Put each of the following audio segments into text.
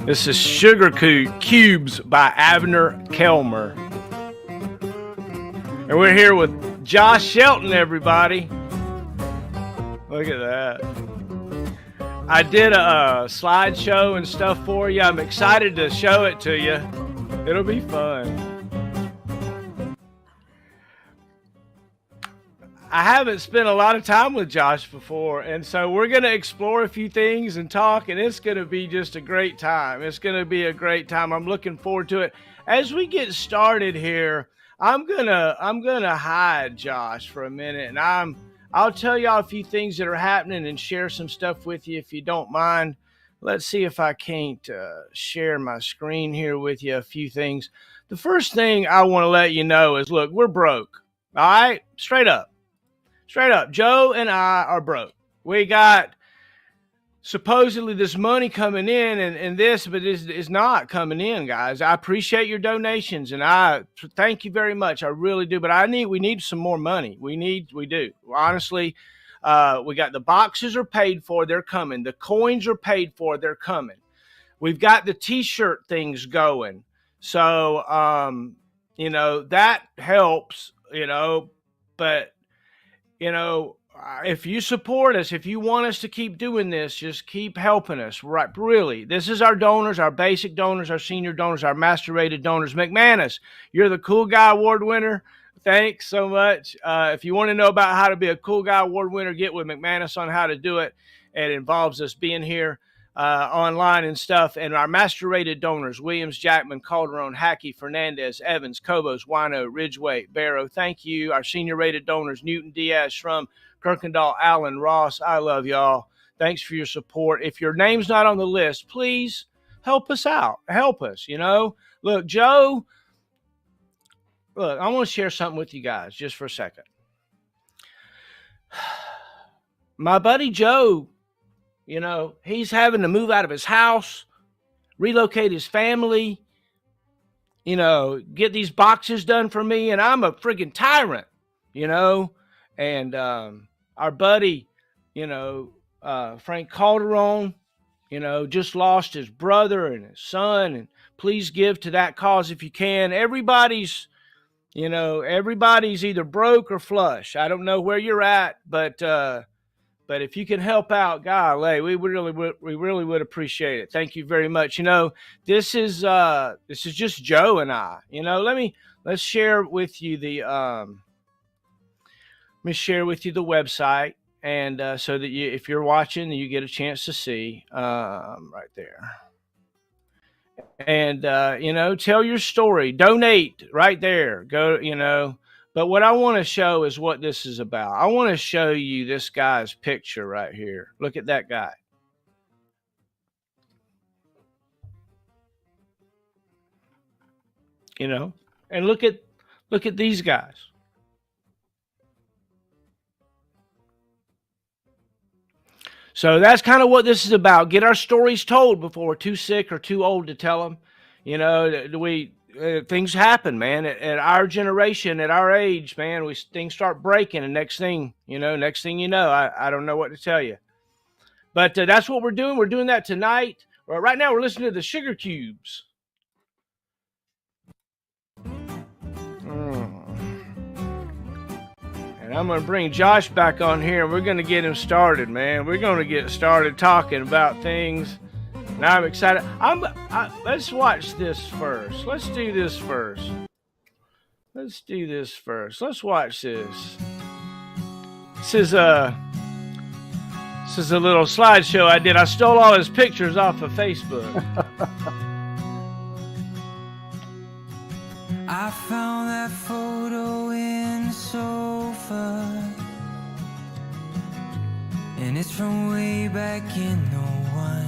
This is Sugar Cubes by Abner Kelmer. And we're here with Josh Shelton, everybody. Look at that. I did a slideshow and stuff for you. I'm excited to show it to you. It'll be fun. I haven't spent a lot of time with Josh before, and so we're going to explore a few things and talk, and it's going to be just a great time. It's going to be a great time. I'm looking forward to it. As we get started here, I'm gonna hide Josh for a minute, and I'll tell y'all a few things that are happening and share some stuff with you if you don't mind. Let's see if I can't share my screen here with you, a few things. The first thing I want to let you know is, look, we're broke. All right? Straight up. Joe and I are broke. We got supposedly this money coming in and this, but it's not coming in, guys. I appreciate your donations, and I thank you very much. I really do. But we need some more money. We do. Honestly, we got the boxes are paid for. They're coming. The coins are paid for. They're coming. We've got the T-shirt things going. So, that helps, but, if you support us, if you want us to keep doing this, just keep helping us. Right? Really, this is our donors, our basic donors, our senior donors, our master rated donors. McManus, you're the Cool Guy Award winner. Thanks so much. If you want to know about how to be a Cool Guy Award winner, get with McManus on how to do it. It involves us being here online and stuff. And our master rated donors, Williams, Jackman, Calderon, Hackey, Fernandez, Evans, Cobos, Wino, Ridgeway, Barrow. Thank you. Our senior rated donors, Newton, Diaz, Shrum, Kirkendall, Allen, Ross. I love y'all. Thanks for your support. If your name's not on the list, please help us out. Help us, Look, Joe, I want to share something with you guys just for a second. My buddy Joe, he's having to move out of his house, relocate his family, get these boxes done for me. And I'm a friggin' tyrant, and our buddy, Frank Calderon, just lost his brother and his son. And please give to that cause if you can. Everybody's either broke or flush. I don't know where you're at, but if you can help out, golly, we really would appreciate it. Thank you very much. This is just Joe and I. Let's share with you the website, and so that if you're watching, you get a chance to see right there. And tell your story, donate right there. Go, But what I want to show is what this is about. I want to show you this guy's picture right here. Look at that guy. And look at these guys. So that's kind of what this is about. Get our stories told before we're too sick or too old to tell them. Things happen, man. At our generation, at our age, man, things start breaking, and next thing you know, I don't know what to tell you. But that's what we're doing. We're doing that tonight. Right now, we're listening to the Sugar Cubes. And I'm going to bring Josh back on here, and we're going to get him started, man. We're going to get started talking about things. And I'm excited. Let's watch this first. Let's do this first. Let's watch this. This is a little slideshow I did. I stole all his pictures off of Facebook. I found that photo in the sofa, and it's from way back in '01.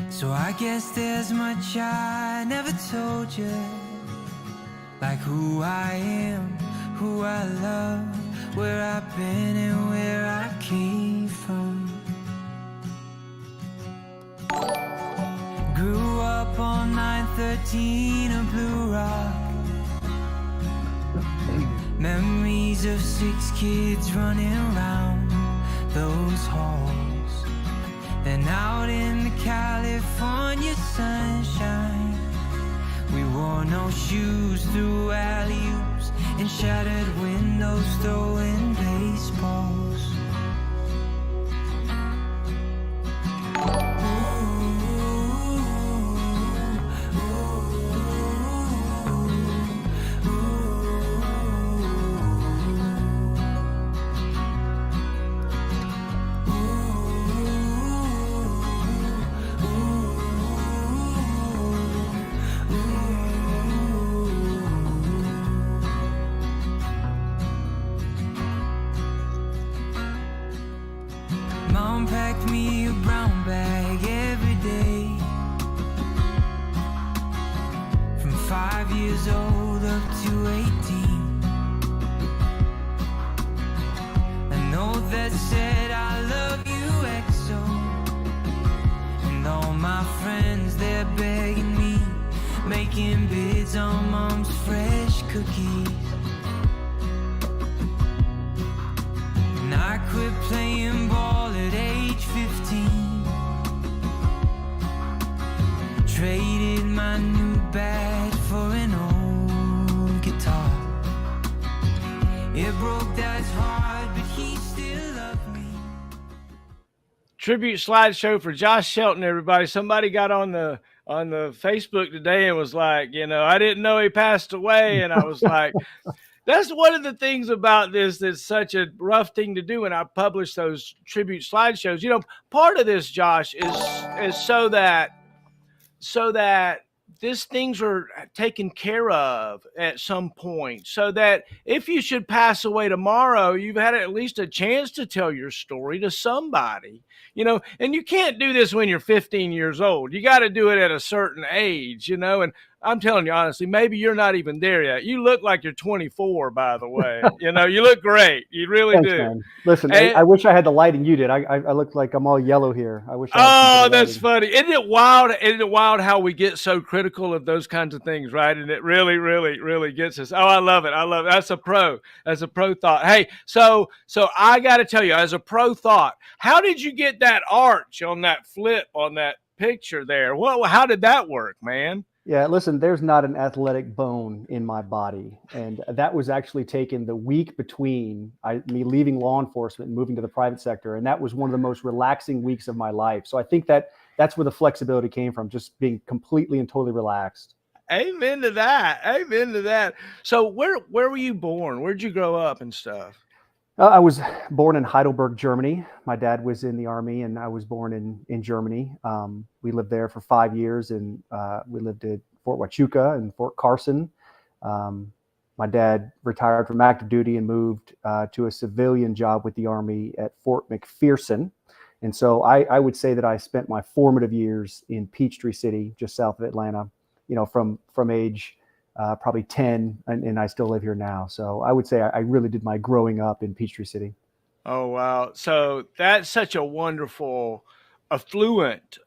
So I guess there's much I never told you, like who I am, who I love, where I've been and where I came from. Grew up on 913 of Blue Rock. Memories of 6 kids running around those halls. Then out in California sunshine. We wore no shoes through alley-oops and shattered windows, throwing baseballs. Mom packed me a brown bag every day, from 5 years old up to 18. A note that said I love you XO, and all my friends, they're begging me, making bids on Mom's fresh cookies. And I quit playing ball at age 15, traded my new bat for an old guitar. It broke Dad's heart, but he still loved me. Tribute slideshow for Josh Shelton, everybody. Somebody got on the Facebook today and was like, I didn't know he passed away. And I was like, that's one of the things about this that's such a rough thing to do when I publish those tribute slideshows. Part of this, Josh, is so that these things are taken care of at some point, so that if you should pass away tomorrow, you've had at least a chance to tell your story to somebody, and you can't do this when you're 15 years old. You got to do it at a certain age, and I'm telling you honestly, maybe you're not even there yet. You look like you're 24, by the way. You look great. You really Thanks, do. Man. Listen, I wish I had the lighting you did. I look like I'm all yellow here. I wish. That's funny. Isn't it wild? Isn't it wild how we get so critical of those kinds of things, right? And it really, really, really gets us. Oh, I love it. I love it. That's a pro. That's a pro thought. Hey, so I got to tell you, as a pro thought, how did you get that arch on that flip on that picture there? Well, how did that work, man? Yeah, listen, there's not an athletic bone in my body. And that was actually taken the week between me leaving law enforcement and moving to the private sector. And that was one of the most relaxing weeks of my life. So I think that's where the flexibility came from, just being completely and totally relaxed. Amen to that. Amen to that. So where were you born? Where'd you grow up and stuff? I was born in Heidelberg, Germany. My dad was in the Army, and I was born in Germany. We lived there for 5 years, and we lived at Fort Huachuca and Fort Carson. My dad retired from active duty and moved to a civilian job with the Army at Fort McPherson. And so I would say that I spent my formative years in Peachtree City, just south of Atlanta, from age probably 10, and I still live here now. So I would say I really did my growing up in Peachtree City. Oh, wow. So that's such a wonderful, affluent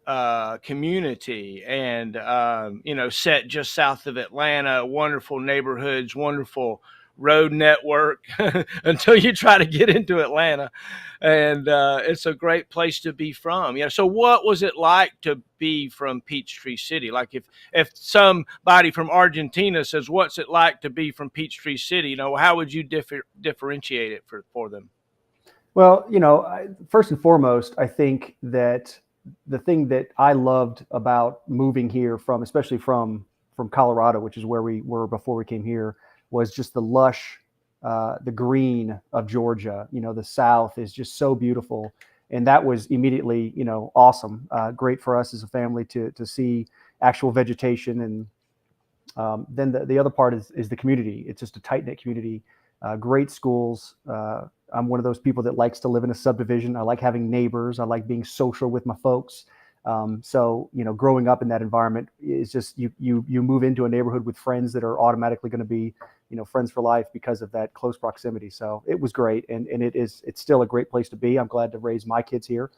community, and, set just south of Atlanta, wonderful neighborhoods, wonderful road network until you try to get into Atlanta. And it's a great place to be from. So what was it like to be from Peachtree City? Like if somebody from Argentina says, what's it like to be from Peachtree City? How would you differentiate it for them? Well, first and foremost, I think that the thing that I loved about moving here especially from Colorado, which is where we were before we came here, was just the lush, the green of Georgia. The South is just so beautiful. And that was immediately, awesome. Great for us as a family to see actual vegetation. And then the other part is the community. It's just a tight-knit community, great schools. I'm one of those people that likes to live in a subdivision. I like having neighbors. I like being social with my folks. So, growing up in that environment is just, you move into a neighborhood with friends that are automatically going to be, friends for life because of that close proximity. So it was great. And it's still a great place to be. I'm glad to raise my kids here.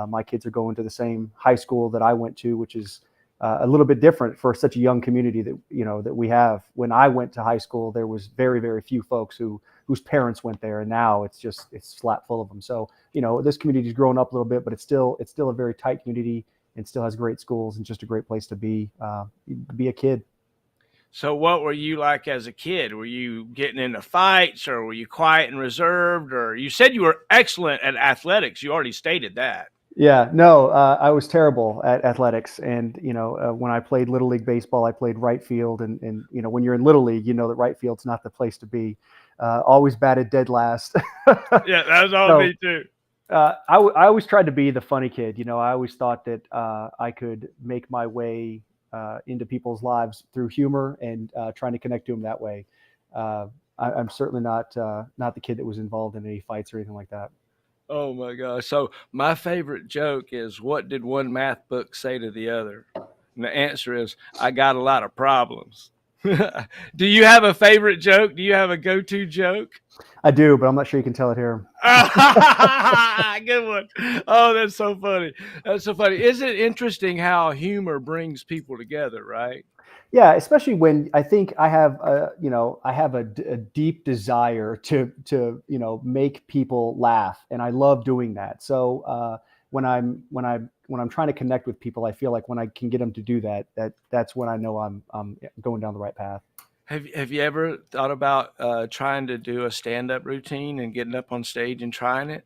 My kids are going to the same high school that I went to, which is a little bit different for such a young community that we have. When I went to high school, there was very, very few folks whose parents went there, and now it's slap full of them. So this community's grown up a little bit, but it's still a very tight community. and still has great schools and just a great place to be a kid. So, what were you like as a kid? Were you getting into fights, or were you quiet and reserved? Or you said you were excellent at athletics. You already stated that. Yeah, no, I was terrible at athletics, and when I played little league baseball, I played right field, and when you're in little league, you know that right field's not the place to be. Always batted dead last. Yeah, that was all So me too. I always tried to be the funny kid. I always thought that I could make my way into people's lives through humor and trying to connect to them that way. Uh, I'm certainly not the kid that was involved in any fights or anything like that. Oh my gosh. So my favorite joke is, what did one math book say to the other? And the answer is, I got a lot of problems. Do you have a favorite joke? Do you have a go-to joke? I do, but I'm not sure you can tell it here. Good one. Oh, that's so funny. That's so funny. Isn't it interesting how humor brings people together, right? Yeah, especially when I think I have a deep desire to make people laugh, and I love doing that. So when I'm trying to connect with people, I feel like when I can get them to do that, that's when I know I'm going down the right path. Have you ever thought about trying to do a stand-up routine and getting up on stage and trying it?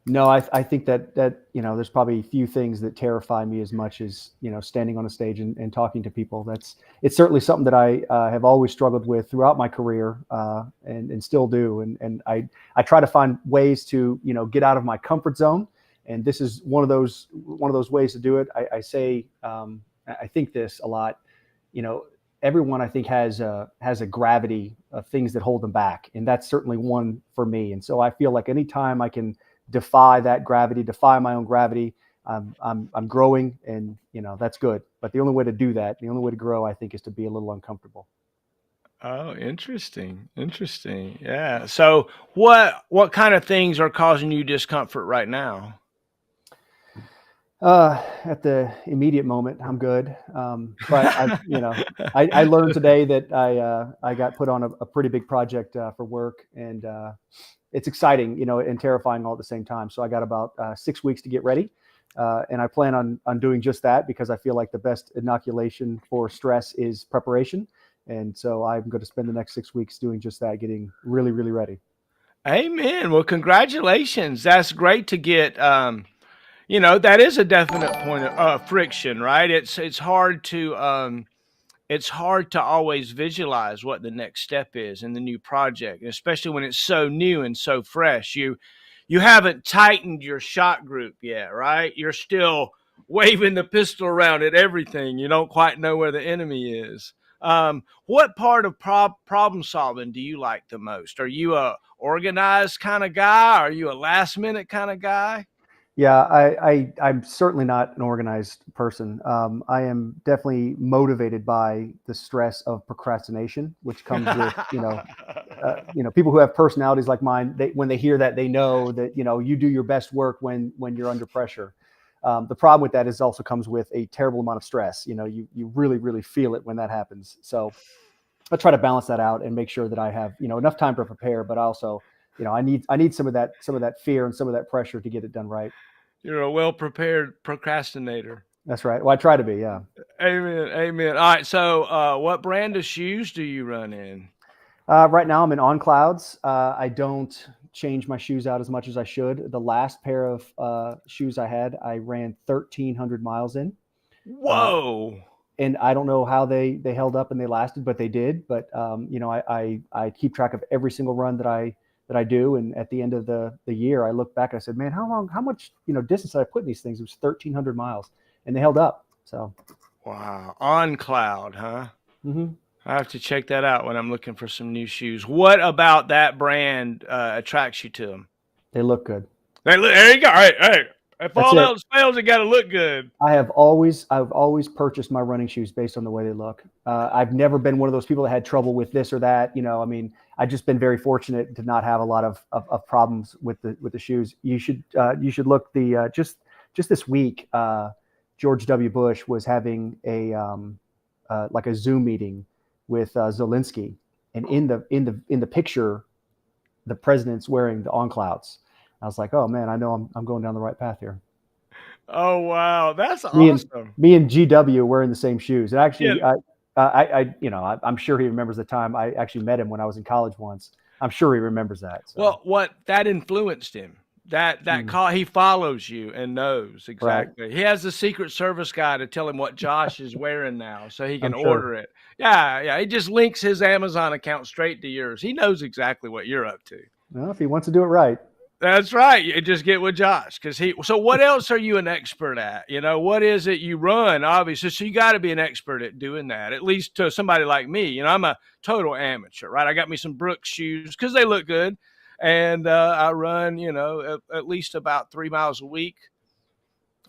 No, I think that there's probably a few things that terrify me as much as standing on a stage and talking to people. It's certainly something that I have always struggled with throughout my career, and still do. And I try to find ways to get out of my comfort zone, and this is one of those ways to do it. I say I think this a lot. Everyone I think has a gravity of things that hold them back, and that's certainly one for me. And so I feel like anytime I can defy that gravity, defy my own gravity, I'm growing, and that's good. But the only way to do that, the only way to grow, I think, is to be a little uncomfortable. Oh, interesting. Interesting. Yeah. So what kind of things are causing you discomfort right now? At the immediate moment, I'm good. But I learned today that I got put on a pretty big project for work, and it's exciting, and terrifying all at the same time. So I got about 6 weeks to get ready, and I plan on doing just that, because I feel like the best inoculation for stress is preparation, and so I'm going to spend the next 6 weeks doing just that, getting really, really ready. Amen. Well, congratulations. That's great to get. That is a definite point of friction, right? It's hard to always visualize what the next step is in the new project, especially when it's so new and so fresh. You haven't tightened your shot group yet, right? You're still waving the pistol around at everything. You don't quite know where the enemy is. What part of problem solving do you like the most? Are you a organized kind of guy? Are you a last minute kind of guy? Yeah, I'm certainly not an organized person. I am definitely motivated by the stress of procrastination, which comes with people who have personalities like mine. When they hear that, they know that you do your best work when you're under pressure. The problem with that is also comes with a terrible amount of stress. You really, really feel it when that happens. So I try to balance that out and make sure that I have enough time to prepare, but also I need some of that fear and some of that pressure to get it done right. You're a well prepared procrastinator. That's right. Well, I try to be. Yeah. Amen. Amen. All right. So, what brand of shoes do you run in? Right now, I'm in On Clouds. I don't change my shoes out as much as I should. The last pair of shoes I had, I ran 1,300 miles in, uh, Whoa. and I don't know how they held up and they lasted, but they did. But I keep track of every single run that I do, and at the end of the year, I look back and I said, man, how much distance did I put in these things? It was 1,300 miles, and they held up. So. Wow. On Cloud, huh? Hmm. I have to check that out when I'm looking for some new shoes. What about that brand attracts you to them? They look good. Hey, look, there you go. All right. Hey, if That's all it. else fails, it got to look good. I've always purchased my running shoes based on the way they look. I've never been one of those people that had trouble with this or that. I mean, I've just been very fortunate to not have a lot of problems with the shoes. You should look just this week. George W. Bush was having like a Zoom meeting with Zelensky, and in the picture, the president's wearing the On Clouds. I was like, oh man, I know I'm going down the right path here. Oh wow, that's Me and awesome. me and GW were in the same shoes. And Yeah. actually, I'm sure he remembers the time I actually met him when I was in college once. I'm sure he remembers that. So, Well, what that influenced him. That mm, call he follows you and knows right. exactly. He has the secret service guy to tell him what Josh is wearing now so he can I'm sure. order it. Yeah, yeah. He just links his Amazon account straight to yours. He knows exactly what you're up to. Well, if he wants to do it right. That's right. You just get with Josh because he. So, what else are you an expert at? You know, what is it you run? Obviously, so you got to be an expert at doing that. At least to somebody like me. You know, I'm a total amateur, right? I got me some Brooks shoes because they look good, and I run. You know, at least about 3 miles a week.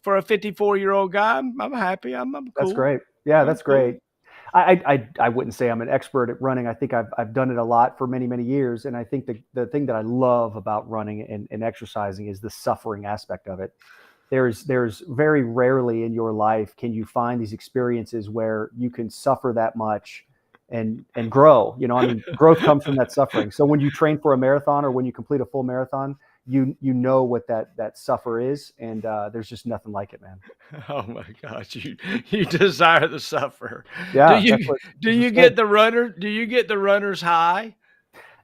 For a 54-year-old guy, I'm happy. I'm That's cool. great. Yeah, I'm that's cool. great. I wouldn't say I'm an expert at running. I think I've done it a lot for many, many years. And I think the thing that I love about running and exercising is the suffering aspect of it. There's very rarely in your life can you find these experiences where you can suffer that much and grow. You know, I mean, growth comes from that suffering. So when you train for a marathon or when you complete a full marathon, you know what that suffer is, and there's just nothing like it, man. Oh my gosh, you desire the suffer. Do Yeah, you do that's you what's good. get the runner? Do you get the runner's high?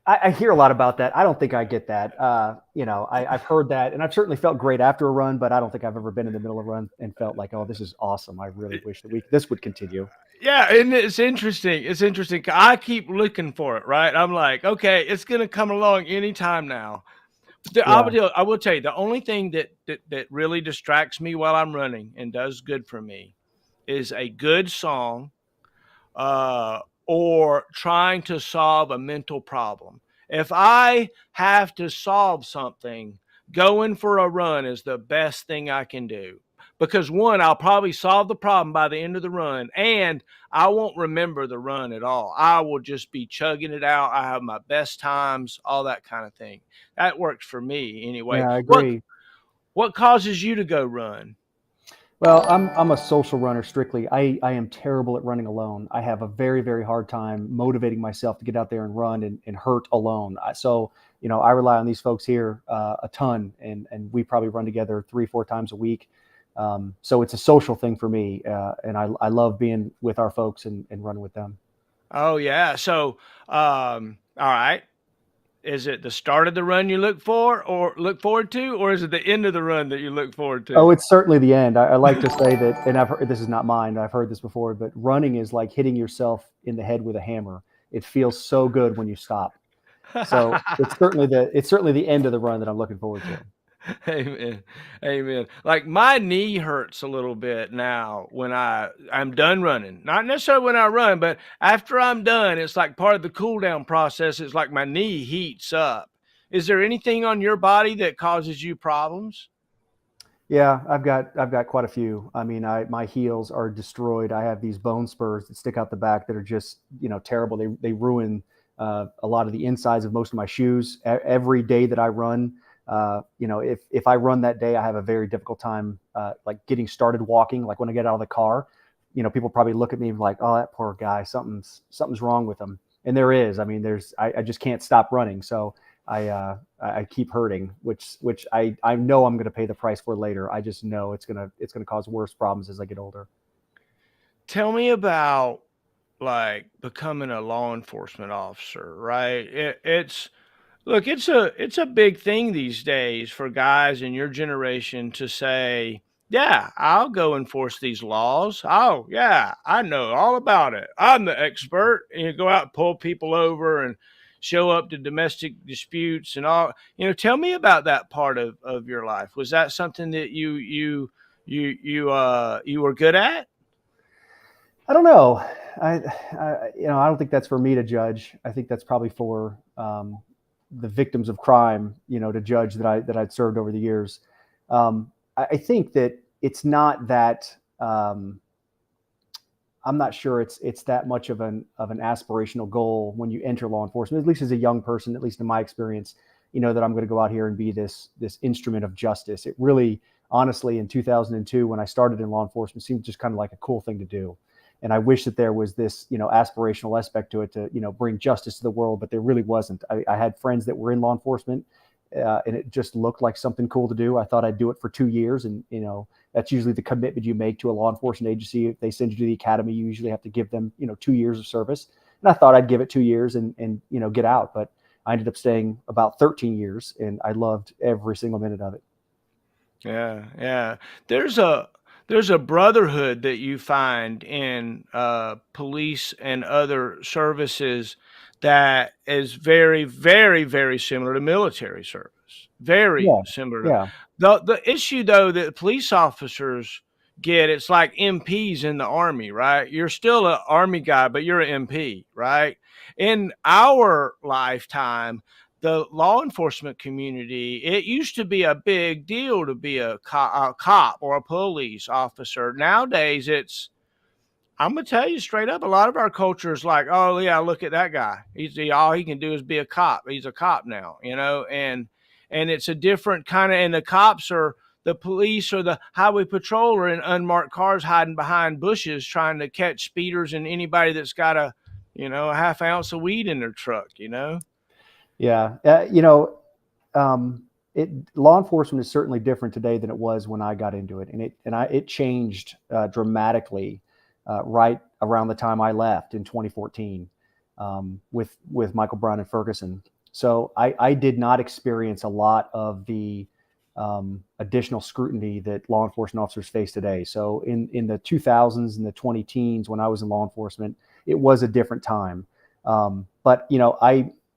I hear a lot about that. I don't think I get that. I've heard that, and I've certainly felt great after a run, but I don't think I've ever been in the middle of a run and felt like, oh, this is awesome. I really wish that this would continue. Yeah, and it's interesting. It's interesting. I keep looking for it, right? I'm like, okay, it's gonna come along anytime now. Yeah, I will tell you the only thing that really distracts me while I'm running and does good for me is a good song uh, or trying to solve a mental problem. If I have to solve something, going for a run is the best thing I can do. Because one, I'll probably solve the problem by the end of the run, and I won't remember the run at all. I will just be chugging it out. I have my best times, all that kind of thing. That works for me anyway. yeah, I What agree. what causes you to go run? Well, I'm a social runner strictly. I am terrible at running alone. I have a very, very hard time motivating myself to get out there and run and hurt alone. So, I rely on these folks here a ton, and we probably run together 3, 4 times a week. So it's a social thing for me, and I love being with our folks and running with them. Oh yeah. So, all right. Is it the start of the run you look for or look forward to, or is it the end of the run that you look forward Oh, to? it's certainly the end. I like to say that, and I've heard, this is not mine. I've heard this before, but running is like hitting yourself in the head with a hammer. It feels so good when you stop. So it's certainly the end of the run that I'm looking forward to. Amen. Amen. Like my knee hurts a little bit now when I'm done running. Not necessarily when I run, but after I'm done, it's like part of the cool down process. It's like my knee heats up. Is there anything on your body that causes you problems? Yeah, I've got quite a few. I mean, my heels are destroyed. I have these bone spurs that stick out the back that are just terrible. They ruin a lot of the insides of most of my shoes. Every day that I run, if I run that day, I have a very difficult time like getting started walking. Like when I get out of the car, people probably look at me like, oh, that poor guy, something's wrong with him. And there is. I mean, I just can't stop running. So I keep hurting, which I know I'm going to pay the price for later. I just know it's gonna cause worse problems as I get older. Tell me about like becoming a law enforcement officer, right? It's look, it's a big thing these days for guys in your generation to say, "Yeah, I'll go enforce these laws. Oh, yeah, I know all about it. I'm the expert." And you go out and pull people over and show up to domestic disputes and all. Tell me about that part of your life. Was that something that you were good at? I don't know. I don't think that's for me to judge. I think that's probably for the victims of crime, to judge that I'd served over the years. I think that it's not that. I'm not sure it's that much of an aspirational goal when you enter law enforcement, at least as a young person, at least in my experience, that I'm going to go out here and be this instrument of justice. It really, honestly, in 2002, when I started in law enforcement, seemed just kind of like a cool thing to do. And I wish that there was this, aspirational aspect to it to, bring justice to the world, but there really wasn't. I had friends that were in law enforcement, and it just looked like something cool to do. I thought I'd do it for 2 years, and That's usually the commitment you make to a law enforcement agency. If they send you to the academy, you usually have to give them, 2 years of service. And I thought I'd give it 2 years and get out, but I ended up staying about 13 years, and I loved every single minute of it. Yeah, yeah. There's a there's a brotherhood that you find in police and other services that is very, very, very similar to military service. Very Yeah, similar to yeah, the issue though that police officers get, it's like MPs in the army, right? You're still an army guy, but you're an MP, right? In our lifetime, the law enforcement community, it used to be a big deal to be a cop or a police officer. Nowadays, I'm gonna tell you straight up, a lot of our culture is like, oh yeah, look at that guy. All he can do is be a cop. He's a cop now, and it's a different kind of. And the cops are the police or the highway patrol are in unmarked cars hiding behind bushes trying to catch speeders and anybody that's got a half ounce of weed in their truck. yeah. Law enforcement is certainly different today than it was when I got into it, and it changed dramatically right around the time I left in 2014 with Michael Brown and Ferguson. So I did not experience a lot of the additional scrutiny that law enforcement officers face today. So in the 2000s and the 20 teens, when I was in law enforcement, it was a different time. But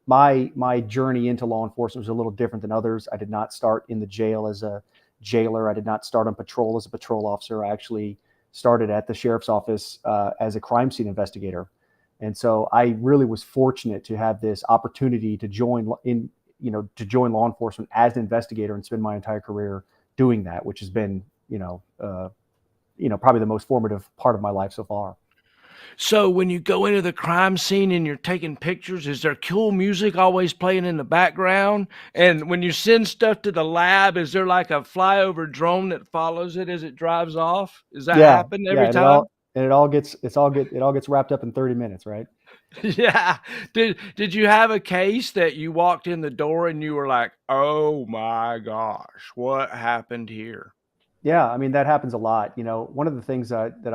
my journey into law enforcement was a little different than others. I did not start in the jail as a jailer. I did not start on patrol as a patrol officer. I actually started at the sheriff's office as a crime scene investigator. And so I really was fortunate to have this opportunity to join law enforcement as an investigator and spend my entire career doing that, which has been, probably the most formative part of my life so far. So when you go into the crime scene and you're taking pictures, is there cool music always playing in the background? And when you send stuff to the lab, is there like a flyover drone that follows it as it drives off? Does that Yeah, happen yeah, every time? it all gets wrapped up in 30 minutes, right? Yeah. Did you have a case that you walked in the door and you were like, "Oh my gosh, what happened here?" Yeah, I mean that happens a lot. One of the things that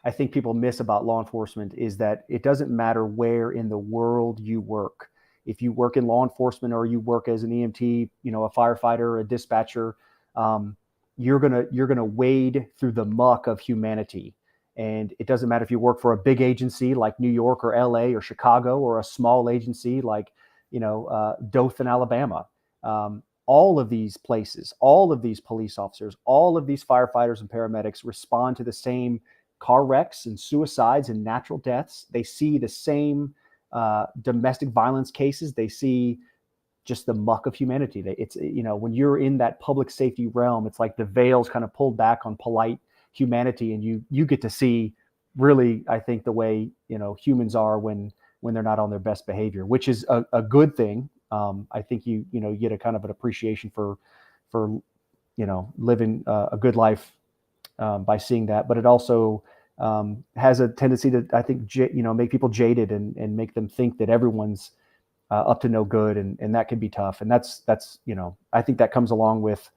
I think people miss about law enforcement is that it doesn't matter where in the world you work. If you work in law enforcement or you work as an EMT, a firefighter, a dispatcher, um, you're gonna wade through the muck of humanity. And it doesn't matter if you work for a big agency like New York or LA or Chicago, or a small agency like Dothan, Alabama. All of these places, all of these police officers, all of these firefighters and paramedics respond to the same car wrecks and suicides and natural deaths. They see the same domestic violence cases. They see just the muck of humanity. It's, when you're in that public safety realm, it's like the veil's kind of pulled back on polite humanity, and you get to see really, I think, the way humans are when they're not on their best behavior, which is a good thing. I think you get a kind of an appreciation for living a good life by seeing that, but it also has a tendency to, I think, make people jaded and make them think that everyone's up to no good, and that can be tough. And that's I think that comes along with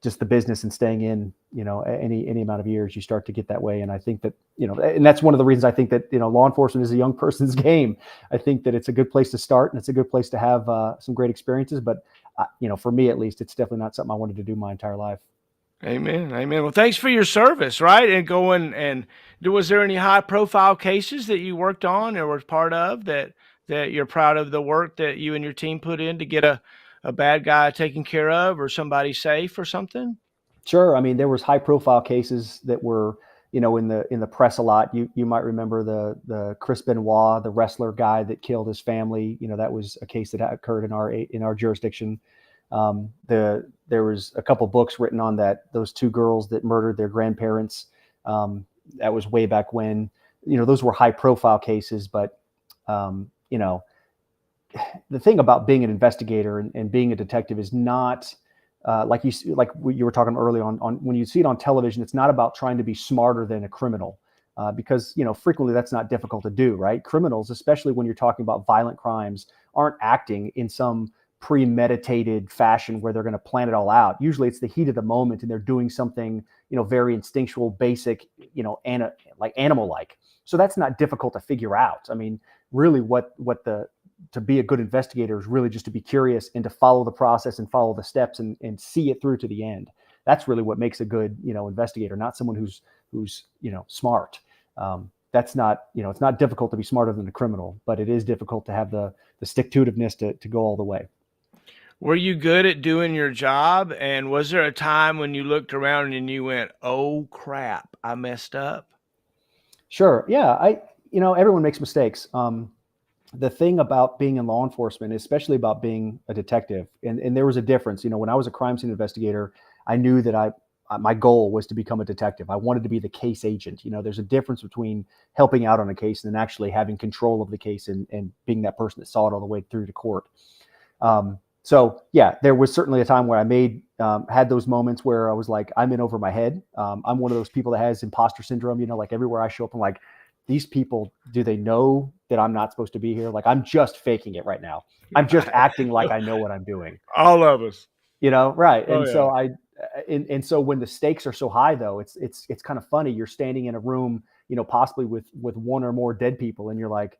just the business and staying in any amount of years. You start to get that way, and I think that and that's one of the reasons I think that law enforcement is a young person's game. I think that it's a good place to start, and it's a good place to have some great experiences. But for me at least, it's definitely not something I wanted to do my entire life. Amen. Amen. Well, thanks for your service, right? And was there any high profile cases that you worked on or was part of that you're proud of the work that you and your team put in to get a bad guy taken care of or somebody safe or something? Sure. I mean, there was high profile cases that were, in the press a lot. You might remember the Chris Benoit, the wrestler guy that killed his family. That was a case that occurred in our jurisdiction. There was a couple books written on those two girls that murdered their grandparents. That was way back when. Those were high profile cases, but the thing about being an investigator and being a detective is not like you were talking early on when you see it on television. It's not about trying to be smarter than a criminal, because frequently that's not difficult to do, right? Criminals, especially when you're talking about violent crimes, aren't acting in some premeditated fashion where they're going to plan it all out. Usually it's the heat of the moment and they're doing something, very instinctual, basic, like animal like. So that's not difficult to figure out. I mean, really to be a good investigator is really just to be curious and to follow the process and follow the steps and see it through to the end. That's really what makes a good, investigator, not someone who's smart. That's not, it's not difficult to be smarter than a criminal, but it is difficult to have the stick-to-itiveness to go all the way. Were you good at doing your job? And was there a time when you looked around and you went, "Oh crap, I messed up"? Sure. Yeah. Everyone makes mistakes. The thing about being in law enforcement, especially about being a detective, and there was a difference. When I was a crime scene investigator, I knew that my goal was to become a detective. I wanted to be the case agent. There's a difference between helping out on a case and then actually having control of the case and being that person that saw it all the way through to court. So yeah, there was certainly a time where I had those moments where I was like, I'm in over my head. I'm one of those people that has imposter syndrome, like everywhere I show up, I'm like, these people, do they know that I'm not supposed to be here? Like, I'm just faking it right now. I'm just acting like I know what I'm doing. All of us. Right. Oh, And yeah. so so when the stakes are so high, though, it's kind of funny. You're standing in a room, possibly with one or more dead people, and you're like,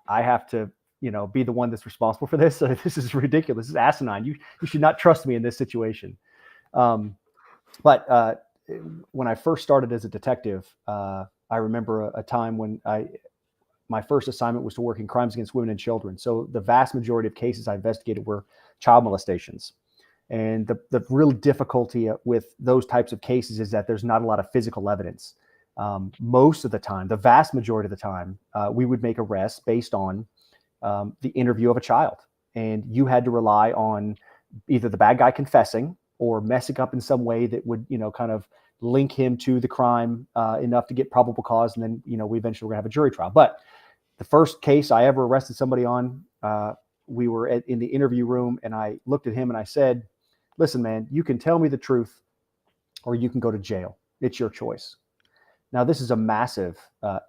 I have to, be the one that's responsible for this. So this is ridiculous. This is asinine. You should not trust me in this situation. But when I first started as a detective, I remember a time when my first assignment was to work in crimes against women and children. So the vast majority of cases I investigated were child molestations. And the real difficulty with those types of cases is that there's not a lot of physical evidence. Most of the time, the vast majority of the time, we would make arrests based on the interview of a child. And you had to rely on either the bad guy confessing or messing up in some way that would, kind of link him to the crime enough to get probable cause. And then, we eventually were going to have a jury trial. But the first case I ever arrested somebody on, we were in the interview room, and I looked at him and I said, "Listen, man, you can tell me the truth or you can go to jail. It's your choice." Now, this is a massive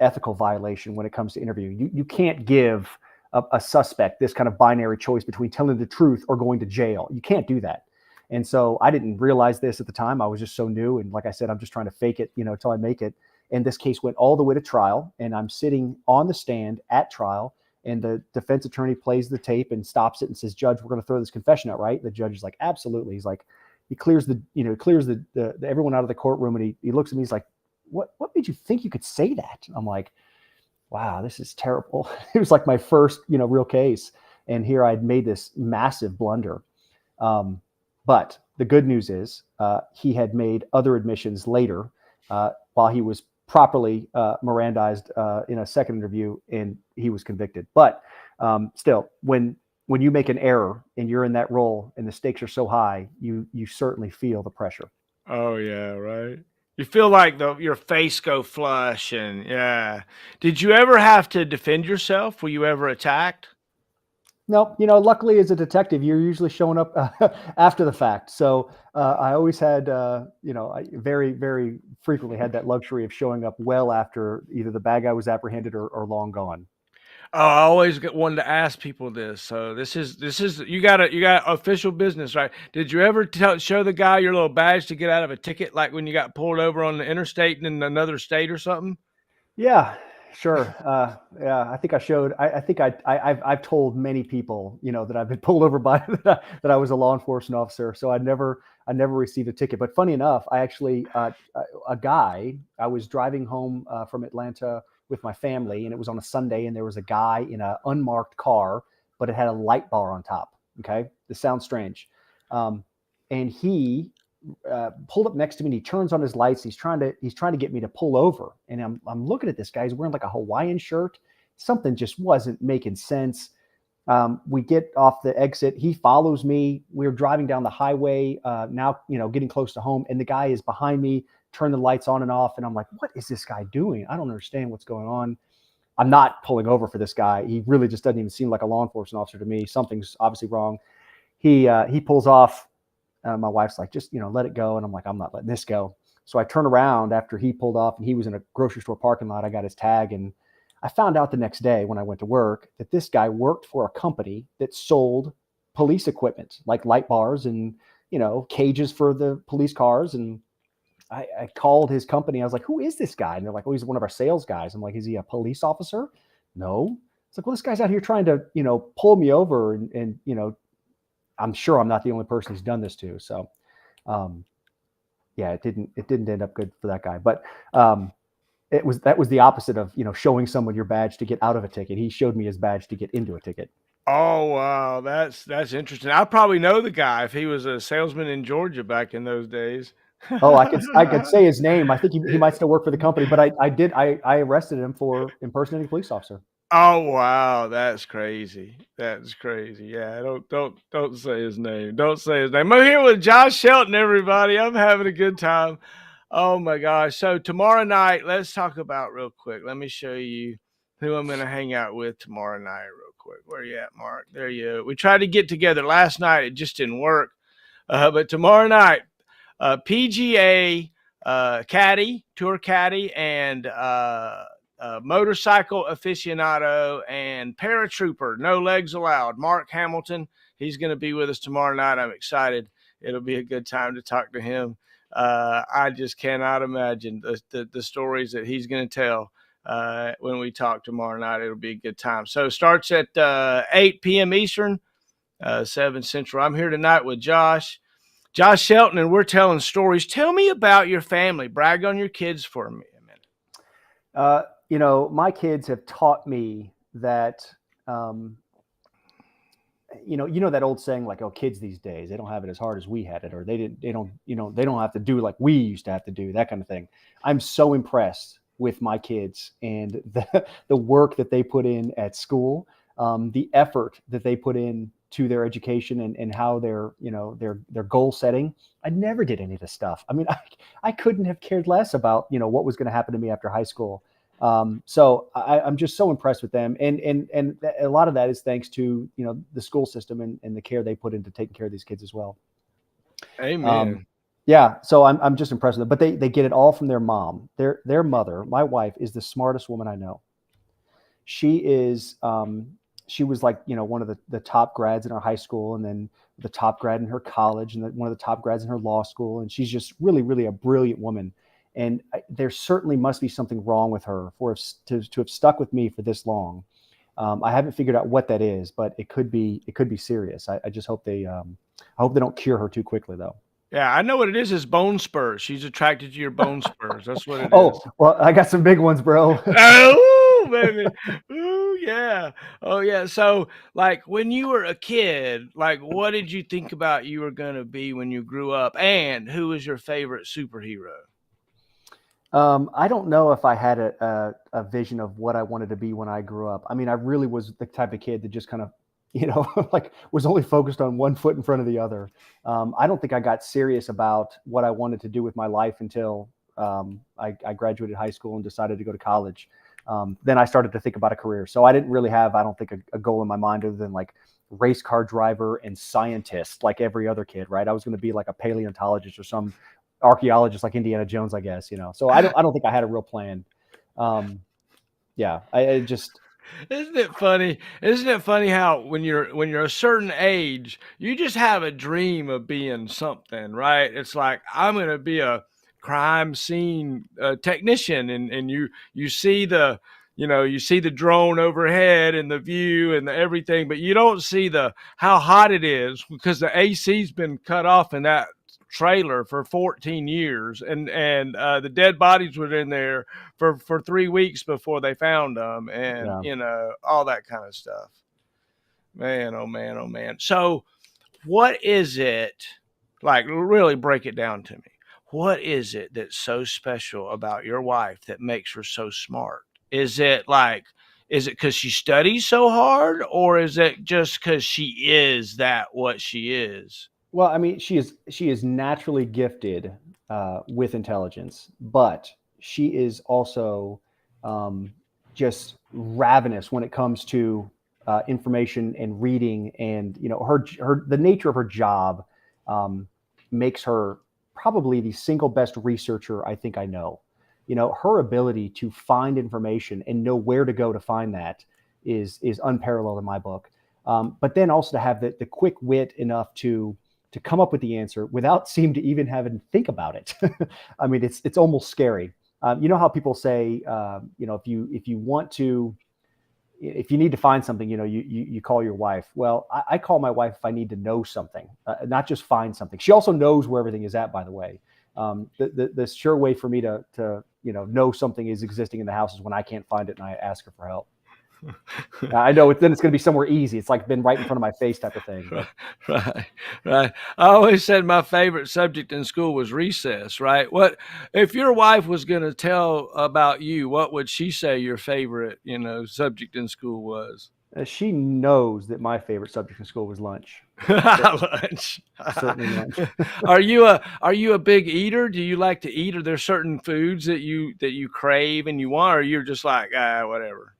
ethical violation when it comes to interviewing. You can't give a suspect this kind of binary choice between telling the truth or going to jail. You can't do that. And so I didn't realize this at the time. I was just so new. And like I said, I'm just trying to fake it, until I make it. And this case went all the way to trial. And I'm sitting on the stand at trial. And the defense attorney plays the tape and stops it and says, "Judge, we're going to throw this confession out, right?" The judge is like, "Absolutely." He's like, he clears the everyone out of the courtroom. And he looks at me. He's like, what made you think you could say that? I'm like, wow, this is terrible. It was like my first, real case. And here I'd made this massive blunder. But the good news is he had made other admissions later while he was properly Mirandized in a second interview, and he was convicted. But still, when you make an error and you're in that role and the stakes are so high, you certainly feel the pressure. Oh, yeah, right. You feel like your face go flush, and yeah. Did you ever have to defend yourself? Were you ever attacked? No, luckily as a detective, you're usually showing up after the fact. So I always had, I very, very frequently had that luxury of showing up well after either the bad guy was apprehended or long gone. Oh, I always wanted to ask people this. So this is you got official business, right? Did you ever show the guy your little badge to get out of a ticket, like when you got pulled over on the interstate in another state or something? Yeah, sure. Yeah, I think I showed. I think I've told many people, that I've been pulled over by that I was a law enforcement officer. So I never received a ticket. But funny enough, I actually I was driving home from Atlanta with my family, and it was on a Sunday, and there was a guy in an unmarked car, but it had a light bar on top. Okay, this sounds strange, and he pulled up next to me, and he turns on his lights. He's trying to get me to pull over, and I'm looking at this guy. He's wearing like a Hawaiian shirt. Something just wasn't making sense. We get off the exit. He follows me. We're driving down the highway now, getting close to home, and the guy is behind me. Turn the lights on and off, and I'm like, what is this guy doing? I don't understand what's going on. I'm not pulling over for this guy. He really just doesn't even seem like a law enforcement officer to me. Something's obviously wrong. He pulls off. My wife's like, just, let it go. And I'm like, I'm not letting this go. So I turn around after he pulled off, and he was in a grocery store parking lot. I got his tag, and I found out the next day when I went to work that this guy worked for a company that sold police equipment, like light bars and, cages for the police cars. And I called his company. I was like, who is this guy? And they're like, oh, he's one of our sales guys. I'm like, is he a police officer? No. It's like, well, this guy's out here trying to, pull me over. And I'm sure I'm not the only person he's done this to. So, yeah, it didn't end up good for that guy. But that was the opposite of, showing someone your badge to get out of a ticket. He showed me his badge to get into a ticket. Oh wow, that's interesting. I probably know the guy if he was a salesman in Georgia back in those days. Oh, I could say his name. I think he might still work for the company, but I arrested him for impersonating a police officer. Oh wow, that's crazy. That's crazy. Yeah, don't say his name. Don't say his name. I'm here with Josh Shelton, everybody. I'm having a good time. Oh my gosh. So tomorrow night, let's talk about real quick. Let me show you who I'm gonna hang out with tomorrow night real quick. Where you at, Mark? There you are. We tried to get together last night, it just didn't work. But tomorrow night, PGA caddy, tour caddy, and motorcycle aficionado and paratrooper, no legs allowed, Mark Hamilton. He's going to be with us tomorrow night. I'm excited. It'll be a good time to talk to him. I just cannot imagine the stories that he's going to tell when we talk tomorrow night. It'll be a good time. So it starts at 8 p.m. Eastern, 7 Central. I'm here tonight with Josh Shelton, and we're telling stories. Tell me about your family. Brag on your kids for me a minute. My kids have taught me that, that old saying, like, oh, kids these days, they don't have it as hard as we had it, or they don't have to do like we used to have to do, that kind of thing. I'm so impressed with my kids and the work that they put in at school, the effort that they put in to their education and how their goal setting. I never did any of this stuff. I mean, I couldn't have cared less about, what was going to happen to me after high school. So I'm just so impressed with them. And a lot of that is thanks to, the school system and the care they put into taking care of these kids as well. Amen. Yeah. So I'm just impressed with them, but they get it all from their mom. Their mother, my wife, is the smartest woman I know. She is, she was like, one of the top grads in our high school, and then the top grad in her college, and one of the top grads in her law school. And she's just really, really a brilliant woman. And there certainly must be something wrong with her to have stuck with me for this long. I haven't figured out what that is, but it could be serious. I just hope I hope they don't cure her too quickly, though. Yeah, I know what it is bone spurs. She's attracted to your bone spurs. That's what it is. Oh, well, I got some big ones, bro. Oh, baby. Ooh, yeah. Oh, yeah. So, like, when you were a kid, like, what did you think about you were going to be when you grew up? And who was your favorite superhero? I don't know if I had a vision of what I wanted to be when I grew up. I mean, I really was the type of kid that just kind of, like was only focused on one foot in front of the other. I don't think I got serious about what I wanted to do with my life until I graduated high school and decided to go to college. Then I started to think about a career. So I didn't really have, I don't think, a goal in my mind other than like race car driver and scientist, like every other kid, right? I was going to be like a paleontologist or some archaeologist like Indiana Jones, I guess, So I don't think I had a real plan. Yeah, I just. Isn't it funny? Isn't it funny how when you're a certain age, you just have a dream of being something, right? It's like, I'm going to be a crime scene technician, and you see the drone overhead and the view and everything, but you don't see how hot it is because the AC's been cut off in that trailer for 14 years, and the dead bodies were in there for 3 weeks before they found them, and all that kind of stuff. Man, oh man, oh man. So what is it, like, really break it down to me? What is it that's so special about your wife that makes her so smart? Is it because she studies so hard, or is it just because she is what she is? Well, I mean, she is naturally gifted with intelligence, but she is also just ravenous when it comes to information and reading, and the nature of her job makes her probably the single best researcher I think I know. Her ability to find information and know where to go to find that is unparalleled in my book. But then also to have the quick wit enough to come up with the answer without seem to even having to think about it. I mean, it's almost scary. You know how people say, if you want to, if you need to find something, you call your wife. Well, I call my wife if I need to know something, not just find something. She also knows where everything is at, by the way. The sure way for me to know something is existing in the house is when I can't find it and I ask her for help. I know then it's going to be somewhere easy. It's like been right in front of my face type of thing. But. Right. I always said my favorite subject in school was recess, right? What if your wife was going to tell about you, what would she say your favorite, subject in school was? She knows that my favorite subject in school was lunch. Lunch. Certainly lunch. Are you a big eater? Do you like to eat? Are there certain foods that you crave and you want, or you're just like, whatever?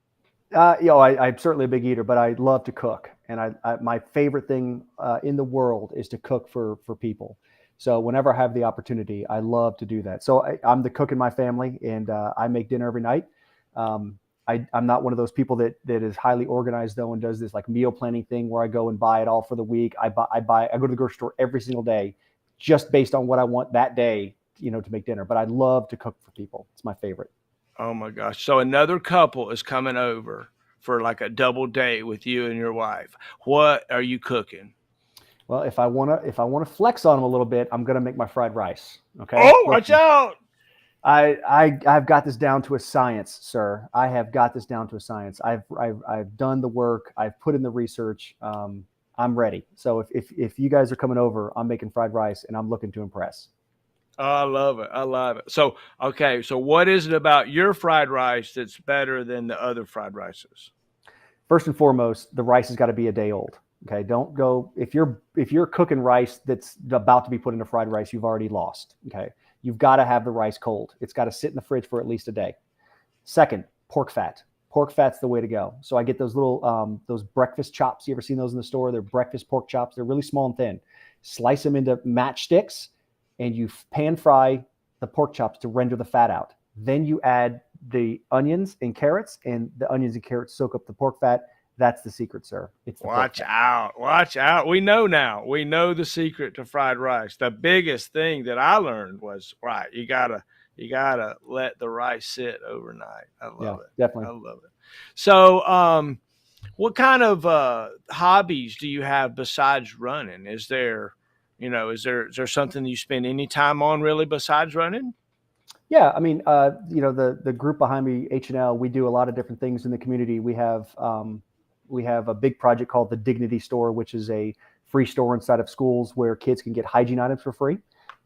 I'm certainly a big eater, but I love to cook. And my favorite thing in the world is to cook for people. So whenever I have the opportunity, I love to do that. So I'm the cook in my family, and I make dinner every night. I'm not one of those people that is highly organized though and does this like meal planning thing where I go and buy it all for the week. I go to the grocery store every single day, just based on what I want that day, to make dinner. But I love to cook for people. It's my favorite. Oh my gosh. So another couple is coming over for like a double date with you and your wife. What are you cooking? Well, if I wanna flex on them a little bit, I'm gonna make my fried rice. Okay. Oh, watch out. I've got this down to a science, sir. I have got this down to a science. I've done the work. I've put in the research. I'm ready. So if you guys are coming over, I'm making fried rice and I'm looking to impress. Oh, I love it. I love it. So, okay. So what is it about your fried rice that's better than the other fried rices? First and foremost, the rice has got to be a day old. Okay. Don't go, if you're cooking rice that's about to be put into fried rice, you've already lost. Okay. You've got to have the rice cold. It's got to sit in the fridge for at least a day. Second, pork fat. Pork fat's the way to go. So I get those little, those breakfast chops. You ever seen those in the store? They're breakfast pork chops. They're really small and thin. Slice them into matchsticks, and you pan fry the pork chops to render the fat out. Then you add the onions and carrots, and the onions and carrots soak up the pork fat. That's the secret, sir. It's the Watch out. Watch out. We know now. We know the secret to fried rice. The biggest thing that I learned was, right, you gotta let the rice sit overnight. I love it. Definitely. I love it. So what kind of hobbies do you have besides running? Is there something you spend any time on really besides running? Yeah, I mean, the group behind me, H&L, we do a lot of different things in the community. We have a big project called the Dignity Store, which is a free store inside of schools where kids can get hygiene items for free.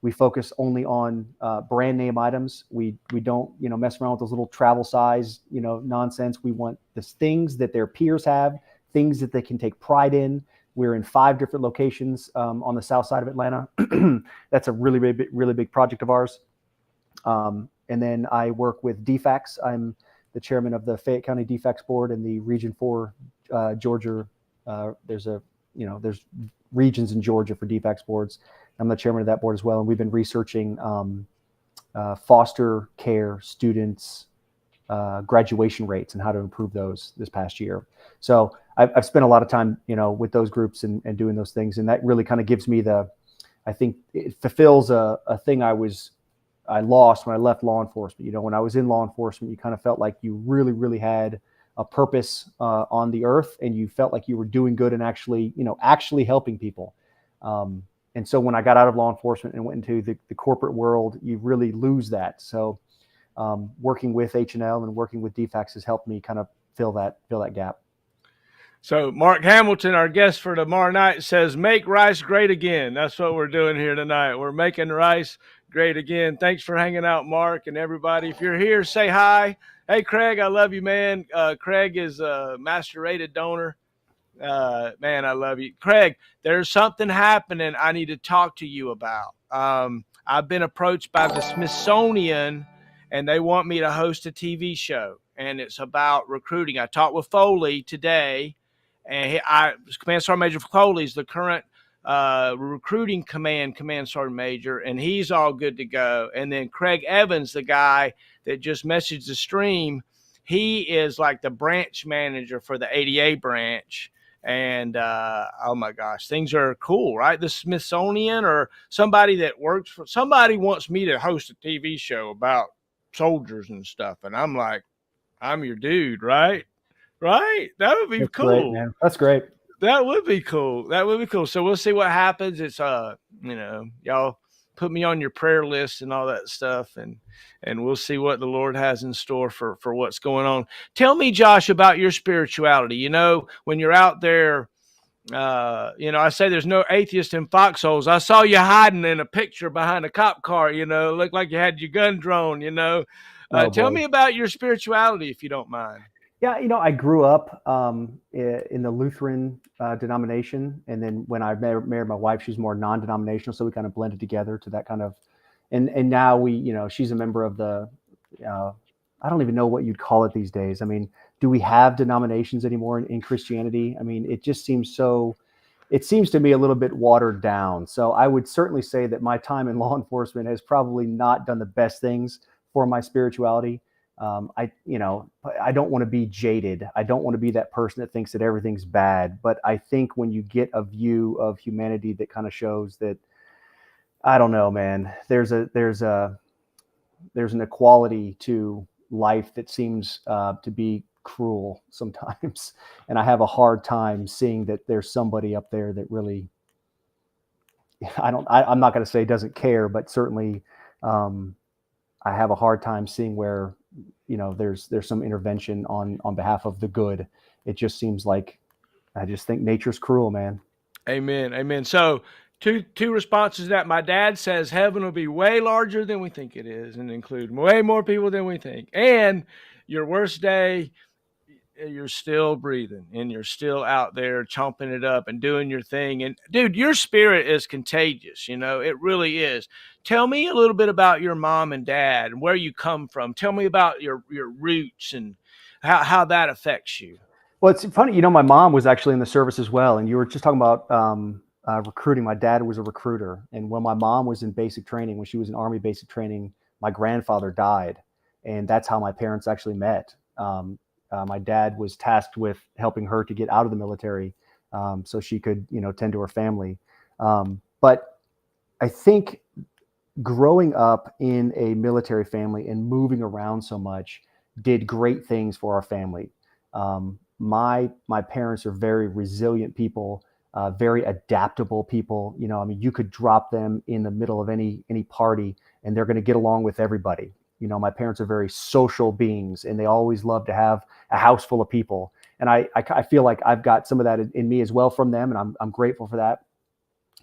We focus only on brand name items. We don't mess around with those little travel size nonsense. We want the things that their peers have, things that they can take pride in. We're in 5 different locations on the south side of Atlanta. That's a really big project of ours. And then I work with DFACS. I'm the chairman of the Fayette County DFACS board and the Region 4 Georgia. There's regions in Georgia for DFACS boards. I'm the chairman of that board as well. And we've been researching foster care students, graduation rates and how to improve those this past year. So I've spent a lot of time, with those groups and doing those things. And that really kind of gives me I think it fulfills a thing I lost when I left law enforcement. When I was in law enforcement, you kind of felt like you really, really had a purpose on the earth, and you felt like you were doing good and actually helping people. And so when I got out of law enforcement and went into the corporate world, you really lose that. So working with H&L and working with DFACS has helped me kind of fill that gap. So Mark Hamilton, our guest for tomorrow night, says, make rice great again. That's what we're doing here tonight. We're making rice great again. Thanks for hanging out, Mark, and everybody. If you're here, say hi. Hey, Craig, I love you, man. Craig is a master rated donor. Man, I love you. Craig, there's something happening I need to talk to you about. I've been approached by the Smithsonian, and they want me to host a TV show, and it's about recruiting. I talked with Foley today, and Command Sergeant Major Foley is the current recruiting command sergeant major, and he's all good to go. And then Craig Evans, the guy that just messaged the stream, he is like the branch manager for the 80A branch. And oh my gosh, things are cool, right? The Smithsonian or somebody that works for somebody wants me to host a TV show about soldiers and stuff, and I'm like, I'm your dude, right? Right? That would be That's great, cool. man. That's great. That would be cool. That would be cool. So we'll see what happens. It's y'all put me on your prayer list and all that stuff, and we'll see what the Lord has in store for what's going on. Tell me, Josh, about your spirituality. When you're out there, I say there's no atheist in foxholes. I saw you hiding in a picture behind a cop car. Looked like you had your gun drawn. Oh Tell boy. me about your spirituality, if you don't mind. Yeah, I grew up in the Lutheran denomination, and then when I married my wife, she's more non-denominational, so we kind of blended together to that kind of. And now she's a member of the. I don't even know what you'd call it these days. I mean, do we have denominations anymore in Christianity? I mean, it just seems so. It seems to me a little bit watered down. So I would certainly say that my time in law enforcement has probably not done the best things for my spirituality. I don't want to be jaded. I don't want to be that person that thinks that everything's bad. But I think when you get a view of humanity that kind of shows that, I don't know, man, there's an equality to life that seems to be cruel sometimes. And I have a hard time seeing that there's somebody up there that really, I'm not going to say doesn't care, but certainly I have a hard time seeing where, there's some intervention on behalf of the good. It just seems like, I just think nature's cruel, man. Amen. Amen. So two responses to that. My dad says heaven will be way larger than we think it is and include way more people than we think. And your worst day, you're still breathing and you're still out there chomping it up and doing your thing. And dude, your spirit is contagious. It really is. Tell me a little bit about your mom and dad and where you come from. Tell me about your roots and how that affects you. Well, it's funny, my mom was actually in the service as well. And you were just talking about recruiting. My dad was a recruiter. And when my mom was in basic training, when she was in Army basic training, my grandfather died. And that's how my parents actually met. My dad was tasked with helping her to get out of the military so she could, tend to her family. But I think growing up in a military family and moving around so much did great things for our family. My parents are very resilient people, very adaptable people. You could drop them in the middle of any party and they're going to get along with everybody. My parents are very social beings and they always love to have a house full of people. And I feel like I've got some of that in me as well from them. And I'm grateful for that.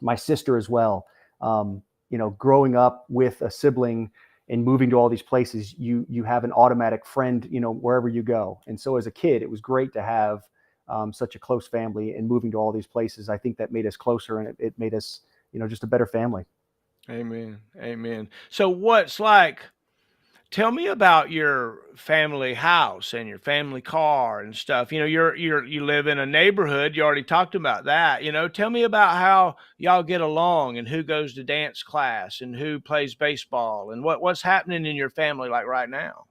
My sister as well, growing up with a sibling and moving to all these places, you have an automatic friend, wherever you go. And so as a kid, it was great to have such a close family, and moving to all these places, I think that made us closer, and it made us, just a better family. Amen. Amen. So tell me about your family house and your family car and stuff. You live in a neighborhood. You already talked about that. Tell me about how y'all get along and who goes to dance class and who plays baseball and what's happening in your family like right now.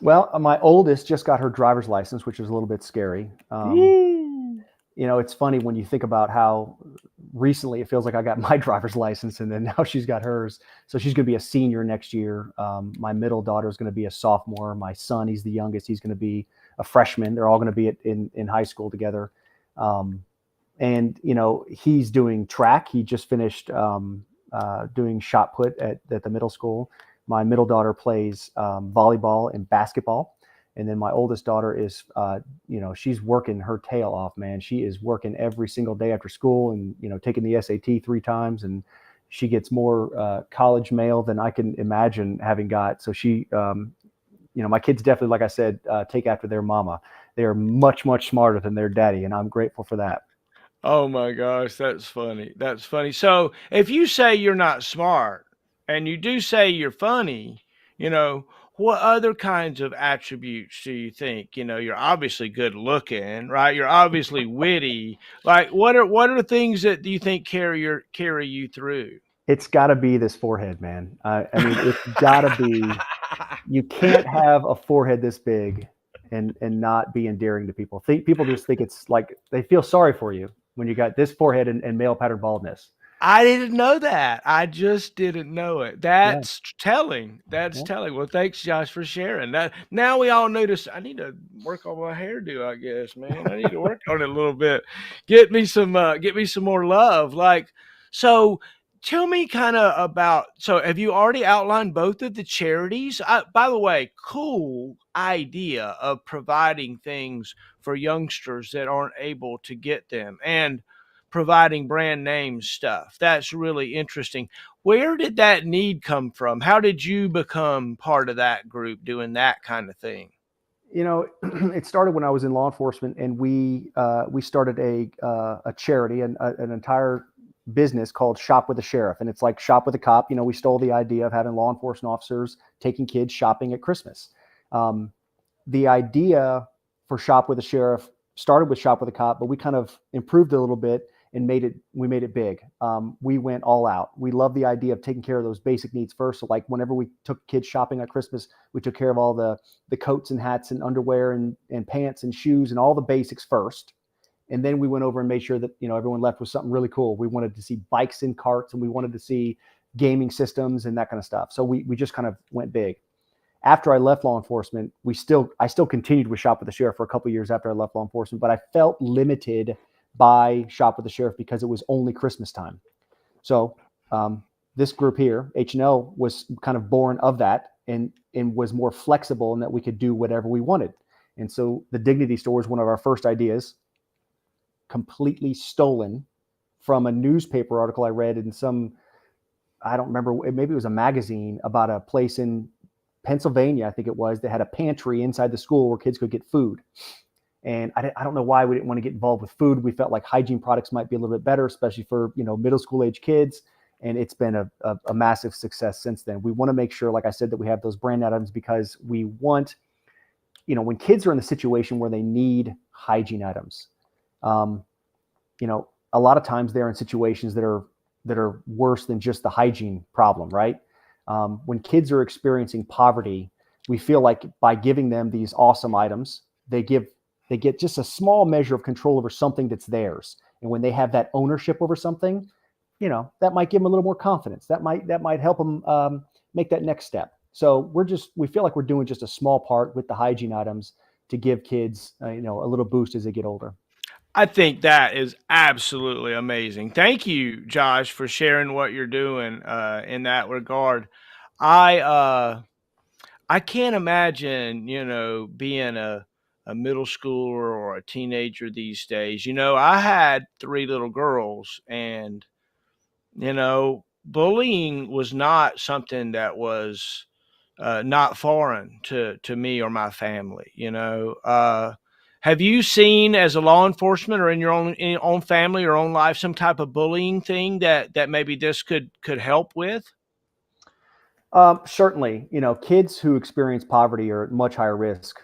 Well, my oldest just got her driver's license, which is a little bit scary. Woo! It's funny when you think about how recently it feels like I got my driver's license and then now she's got hers. So she's going to be a senior next year. My middle daughter is going to be a sophomore. My son, he's the youngest. He's going to be a freshman. They're all going to be in high school together. And he's doing track. He just finished doing shot put at the middle school. My middle daughter plays volleyball and basketball. And then my oldest daughter is, she's working her tail off, man. She is working every single day after school and, taking the SAT 3 times. And she gets more college mail than I can imagine having got. So she, my kids definitely, like I said, take after their mama. They are much, much smarter than their daddy. And I'm grateful for that. Oh my gosh, that's funny. That's funny. So if you say you're not smart and you do say you're funny, what other kinds of attributes do you think? You're obviously good looking, right? You're obviously witty. Like what are the things that you think carry you through? It's got to be this forehead, man. I mean, it's got to be. You can't have a forehead this big and not be endearing to people. People just think it's like they feel sorry for you when you got this forehead and male pattern baldness. I didn't know that. I just didn't know it. Yeah, That's telling. That's yeah. telling. Well, thanks, Josh, for sharing that. Now we all notice. I need to work on my hairdo. I guess, man. I need to work on it a little bit. Get me some more love. Like, so. Tell me kind of about. So, have you already outlined both of the charities? By the way, cool idea of providing things for youngsters that aren't able to get them, and providing brand name stuff. That's really interesting. Where did that need come from? How did you become part of that group doing that kind of thing? You know, it started when I was in law enforcement, and we started a charity and an entire business called Shop with the Sheriff, and it's like Shop with a Cop. You know, we stole the idea of having law enforcement officers taking kids shopping at Christmas. Um, the idea for Shop with a Sheriff started with Shop with a Cop, but we kind of improved it a little bit and made it big. We went all out. We love the idea of taking care of those basic needs first. So like whenever we took kids shopping at Christmas, we took care of all the coats and hats and underwear and pants and shoes and all the basics first. And then we went over and made sure that, you know, everyone left with something really cool. We wanted to see bikes in carts, and we wanted to see gaming systems and that kind of stuff. So we just kind of went big. After I left law enforcement, I still continued with Shop with the Sheriff for a couple of years after I left law enforcement, but I felt limited by Shop with the Sheriff because it was only Christmas time. So this group here, H&L, was kind of born of that, and was more flexible in that we could do whatever we wanted. And so the Dignity Store is one of our first ideas, completely stolen from a newspaper article I read in some, I don't remember, maybe it was a magazine about a place in Pennsylvania, I think it was, that had a pantry inside the school where kids could get food. And I don't know why we didn't want to get involved with food. We felt like hygiene products might be a little bit better, especially for, you know, middle school age kids. And it's been a massive success since then. We want to make sure, like I said, that we have those brand items because we want, you know, when kids are in the situation where they need hygiene items, you know, a lot of times they're in situations that are worse than just the hygiene problem, right? When kids are experiencing poverty, we feel like by giving them these awesome items, they get just a small measure of control over something that's theirs. And when they have that ownership over something, you know, that might give them a little more confidence. That might help them make that next step. So we feel like we're doing just a small part with the hygiene items to give kids, you know, a little boost as they get older. I think that is absolutely amazing. Thank you, Josh, for sharing what you're doing in that regard. I I can't imagine, you know, being a middle schooler or a teenager these days. You know, I had three little girls, and you know, bullying was not something that was not foreign to me or my family. You know, have you seen as a law enforcement or in your own family or own life some type of bullying thing that maybe this could help with? Certainly, you know, kids who experience poverty are at much higher risk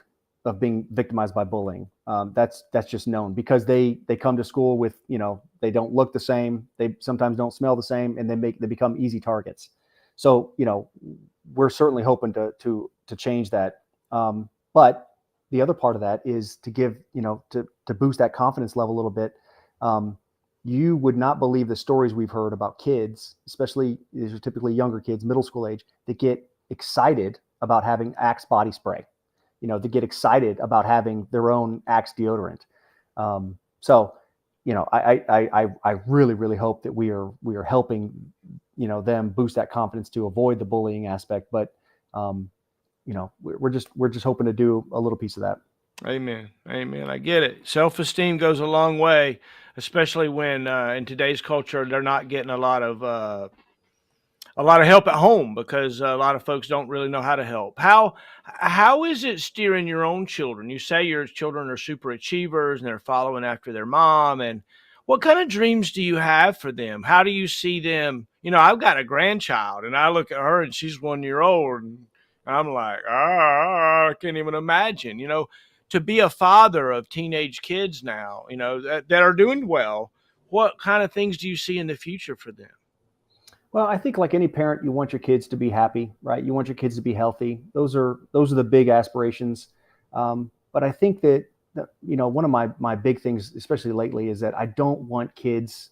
of being victimized by bullying. That's just known because they come to school with, you know, they don't look the same, they sometimes don't smell the same, and they become easy targets. So, you know, we're certainly hoping to change that. But the other part of that is to give, you know, to boost that confidence level a little bit. Um, you would not believe the stories we've heard about kids, especially these are typically younger kids, middle school age, that get excited about having Axe body spray. You know, they get excited about having their own Axe deodorant. So, you know, I really, really hope that we are helping, you know, them boost that confidence to avoid the bullying aspect. But, you know, we're just hoping to do a little piece of that. Amen. Amen. I get it. Self-esteem goes a long way, especially when in today's culture they're not getting a lot of help at home because a lot of folks don't really know how to help. How is it steering your own children? You say your children are super achievers and they're following after their mom. And what kind of dreams do you have for them? How do you see them? You know, I've got a grandchild and I look at her and she's 1 year old and I'm like, I can't even imagine, you know, to be a father of teenage kids now, you know, that are doing well. What kind of things do you see in the future for them? Well, I think like any parent, you want your kids to be happy, right? You want your kids to be healthy. Those are the big aspirations. But I think that, one of my big things, especially lately, is that I don't want kids,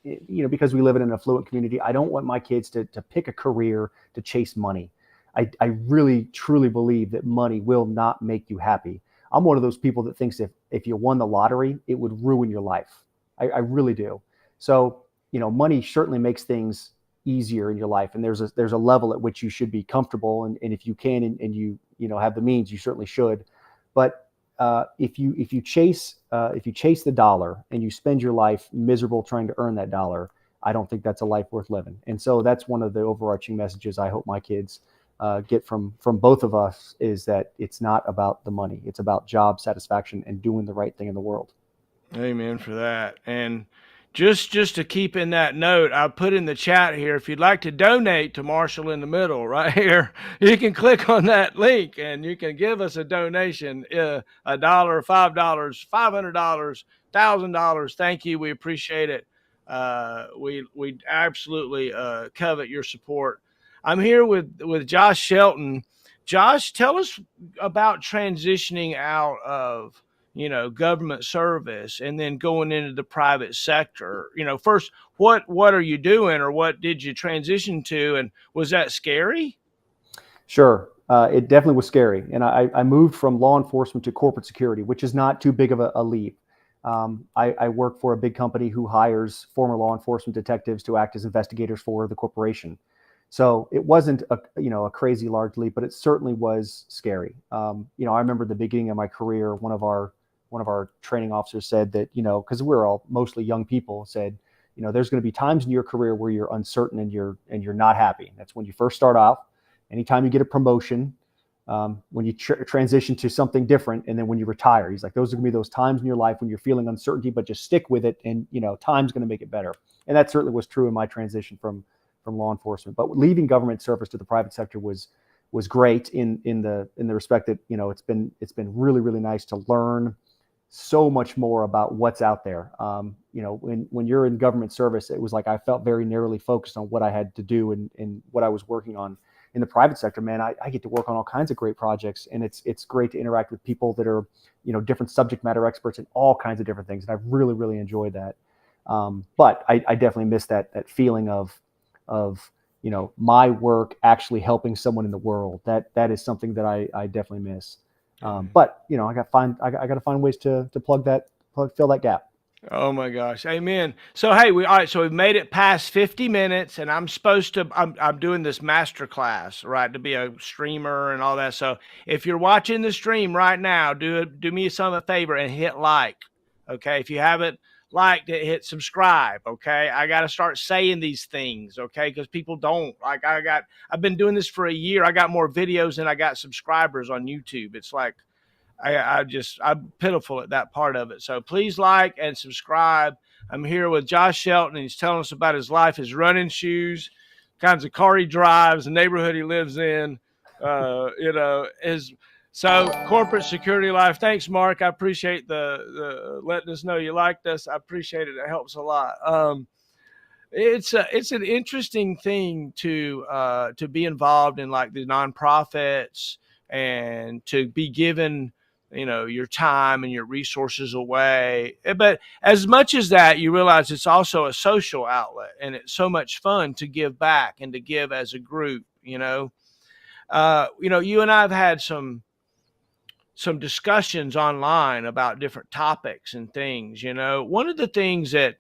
because we live in an affluent community, I don't want my kids to pick a career to chase money. I really truly believe that money will not make you happy. I'm one of those people that thinks if you won the lottery, it would ruin your life. I really do. So, money certainly makes things easier in your life, and there's a level at which you should be comfortable, and if you can, and you have the means, you certainly should. But if you chase the dollar and you spend your life miserable trying to earn that dollar, I don't think that's a life worth living. And so that's one of the overarching messages I hope my kids get from both of us, is that it's not about the money. It's about job satisfaction and doing the right thing in the world. Amen for that. And just to keep in that note, I put in the chat here, if you'd like to donate to Marshall in the Middle, right here, you can click on that link and you can give us a donation, $1, $5, $500, $1,000. Thank you. We appreciate it. We absolutely covet your support. I'm here with Josh Shelton. Josh, tell us about transitioning out of government service and then going into the private sector. First, what are you doing, or what did you transition to, and was that scary? Sure. It definitely was scary. And I moved from law enforcement to corporate security, which is not too big of a leap. I work for a big company who hires former law enforcement detectives to act as investigators for the corporation. So it wasn't a crazy large leap, but it certainly was scary. I remember the beginning of my career, one of our training officers said that, because we're all mostly young people, said, there's going to be times in your career where you're uncertain and you're not happy. That's when you first start off. Anytime you get a promotion, when you transition to something different, and then when you retire. He's like, those are going to be those times in your life when you're feeling uncertainty, but just stick with it, and time's going to make it better. And that certainly was true in my transition from law enforcement. But leaving government service to the private sector was great in the respect that it's been really, really nice to learn so much more about what's out there. When you're in government service, it was like I felt very narrowly focused on what I had to do and what I was working on. In the private sector, man, I get to work on all kinds of great projects, and it's great to interact with people that are different subject matter experts in all kinds of different things, and I've really, really enjoyed that. But I definitely miss that feeling of my work actually helping someone in the world. That is something that I definitely miss. But I got to find ways to fill that gap. Oh my gosh. Amen. So, hey, all right. So we've made it past 50 minutes, and I'm doing this master class, right, to be a streamer and all that. So if you're watching the stream right now, do me a favor and hit like. Okay. If you haven't liked it, hit subscribe. Okay. I got to start saying these things. Okay. Because people don't like, I've been doing this for a year. I got more videos than I got subscribers on YouTube. It's like, I'm pitiful at that part of it. So please like and subscribe. I'm here with Josh Shelton, and he's telling us about his life, his running shoes, kinds of car he drives, the neighborhood he lives in, his corporate security life. Thanks, Mark. I appreciate the letting us know you liked us. I appreciate it. It helps a lot. It's an interesting thing to be involved in, like the nonprofits, and to be given your time and your resources away. But as much as that, you realize it's also a social outlet, and it's so much fun to give back and to give as a group. You and I have had some discussions online about different topics and things. One of the things that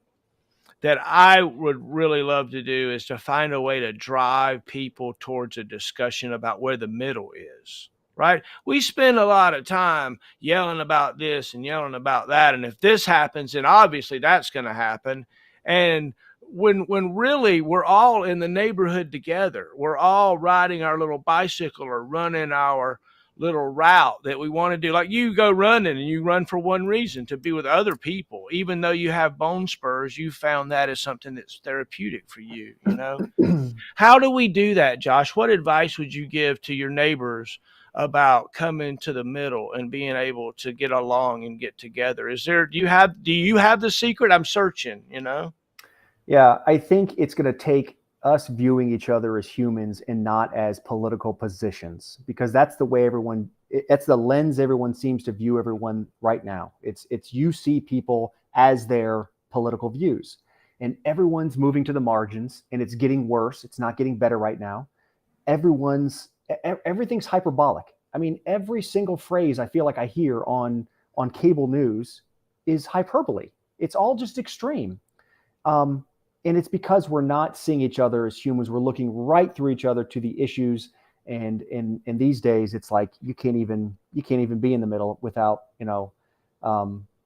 I would really love to do is to find a way to drive people towards a discussion about where the middle is. Right? We spend a lot of time yelling about this and yelling about that. And if this happens, then obviously that's going to happen. And when really we're all in the neighborhood together, we're all riding our little bicycle or running our little route that we want to do. Like you go running, and you run for one reason, to be with other people. Even though you have bone spurs, you found that as something that's therapeutic for you. How do we do that, Josh? What advice would you give to your neighbors about coming to the middle and being able to get along and get together? Do you have the secret? I'm searching, Yeah, I think it's going to take us viewing each other as humans and not as political positions, because that's the way that's the lens everyone seems to view everyone right now. It's you see people as their political views, and everyone's moving to the margins, and it's getting worse. It's not getting better right now. Everything's hyperbolic. I mean, every single phrase I feel like I hear on cable news is hyperbole. It's all just extreme. And it's because we're not seeing each other as humans. We're looking right through each other to the issues. And in these days, it's like you can't even be in the middle without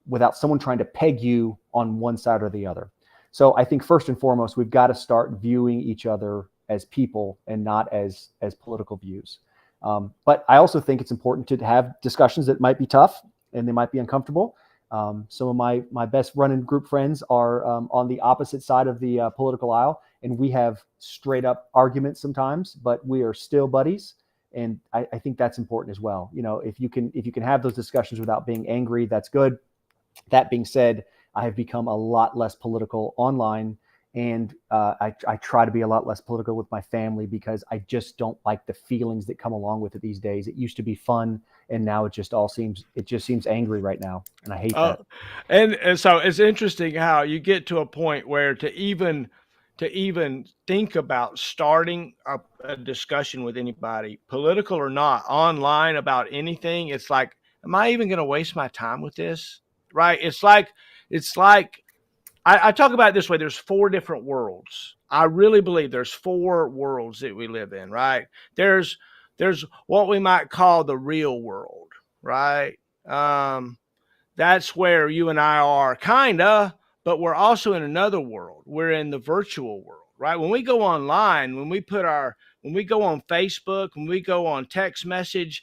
without someone trying to peg you on one side or the other. So I think first and foremost, we've got to start viewing each other as people and not as political views. But I also think it's important to have discussions that might be tough and they might be uncomfortable. Some of my best running group friends are on the opposite side of the political aisle, and we have straight up arguments sometimes, but we are still buddies. And I think that's important as well. If you can have those discussions without being angry, that's good. That being said, I have become a lot less political online, and I try to be a lot less political with my family because I just don't like the feelings that come along with it these days. It used to be fun, and now it just seems angry right now, and I hate that. And so it's interesting how you get to a point where to even think about starting a discussion with anybody, political or not, online about anything, it's like, am I even going to waste my time with this? Right? It's like I talk about it this way. There's 4 different worlds. I really believe there's 4 worlds that we live in, right? There's what we might call the real world, right? That's where you and I are, kinda, but we're also in another world. We're in the virtual world, right? When we go online, when we go on Facebook, when we go on text message,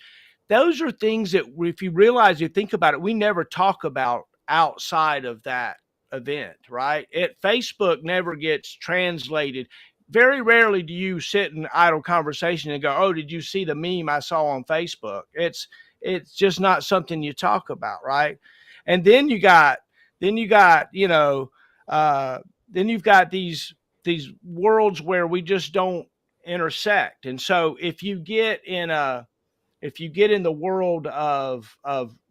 those are things that if you realize, you think about it, we never talk about outside of that event, right? Facebook never gets translated. Very rarely do you sit in idle conversation and go, "Oh, did you see the meme I saw on Facebook?" It's just not something you talk about, right? And then you got then you've got these worlds where we just don't intersect. And so if you get in the world of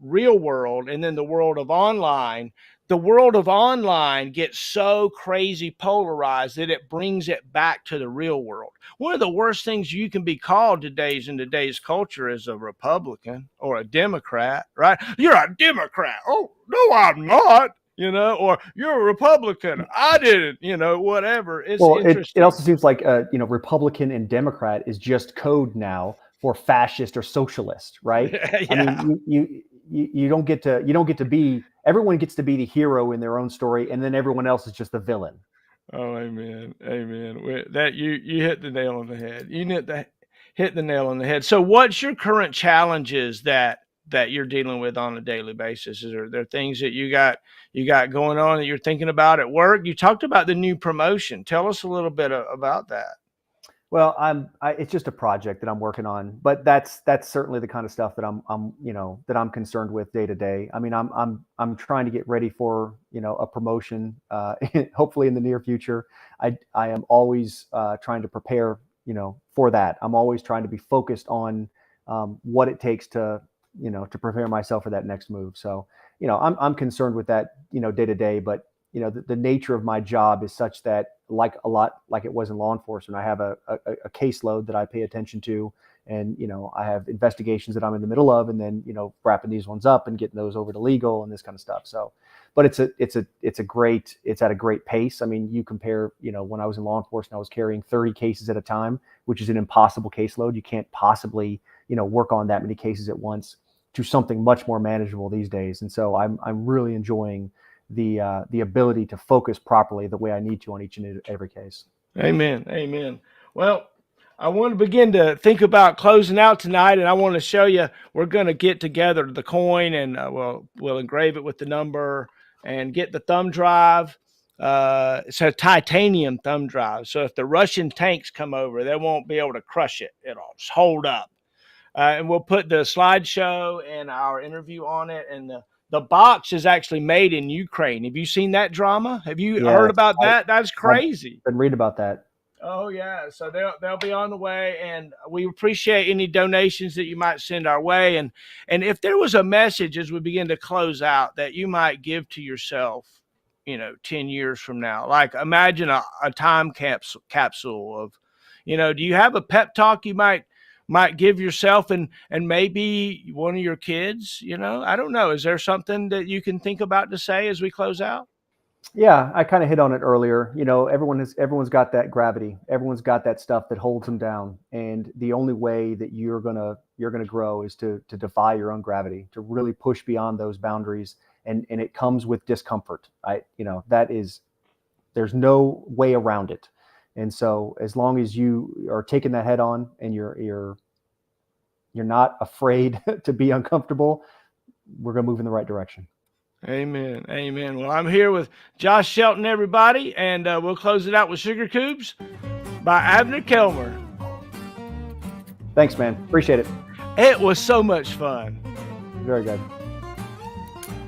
real world and then the world of online, the world of online gets so crazy polarized that it brings it back to the real world. One of the worst things you can be called in today's culture is a Republican or a Democrat, right? You're a Democrat. Oh, no, I'm not. Or you're a Republican. I didn't, whatever. It's interesting. It also seems like Republican and Democrat is just code now for fascist or socialist, right? Yeah. I mean, you don't get to be, everyone gets to be the hero in their own story, and then everyone else is just the villain. Oh, amen, amen. That you hit the nail on the head. Hit the nail on the head. So, what's your current challenges that you're dealing with on a daily basis? Is there things that you got going on that you're thinking about at work? You talked about the new promotion. Tell us a little bit about that. Well, it's just a project that I'm working on, but that's certainly the kind of stuff that I'm concerned with day to day. I mean, I'm trying to get ready for, a promotion, hopefully in the near future. I am always trying to prepare, for that. I'm always trying to be focused on what it takes to prepare myself for that next move. So, I'm concerned with that, day to day, but the nature of my job is such that, like it was in law enforcement, I have a caseload that I pay attention to, and I have investigations that I'm in the middle of, and then wrapping these ones up and getting those over to legal and this kind of stuff. So, but it's at a great pace. I mean, you compare, when I was in law enforcement, I was carrying 30 cases at a time, which is an impossible caseload. You can't possibly work on that many cases at once, to something much more manageable these days. And so I'm really enjoying the ability to focus properly the way I need to on each and every case. Amen. Amen. Well, I want to begin to think about closing out tonight, and I want to show you, we're going to get together the coin, and we'll engrave it with the number and get the thumb drive. It's a titanium thumb drive, so if the Russian tanks come over, they won't be able to crush it. It'll just hold up. And we'll put the slideshow and our interview on it, and the box is actually made in Ukraine. Have you seen that drama? Have you heard about that? That's crazy. I've been reading about that. Oh yeah, so they'll be on the way, and we appreciate any donations that you might send our way. And if there was a message as we begin to close out that you might give to yourself, 10 years from now, like imagine a time capsule of, do you have a pep talk you might give yourself and maybe one of your kids? I don't know. Is there something that you can think about to say as we close out? Yeah, I kind of hit on it earlier. Everyone's got that gravity. Everyone's got that stuff that holds them down. And the only way that you're gonna grow is to defy your own gravity, to really push beyond those boundaries. And it comes with discomfort. That is, there's no way around it. And so as long as you are taking that head on and you're not afraid to be uncomfortable, we're gonna move in the right direction. Amen. Amen. Well, I'm here with Josh Shelton, everybody, and we'll close it out with Sugar Cubes by Abner Kelmer. Thanks, man. Appreciate it. It was so much fun. Very good.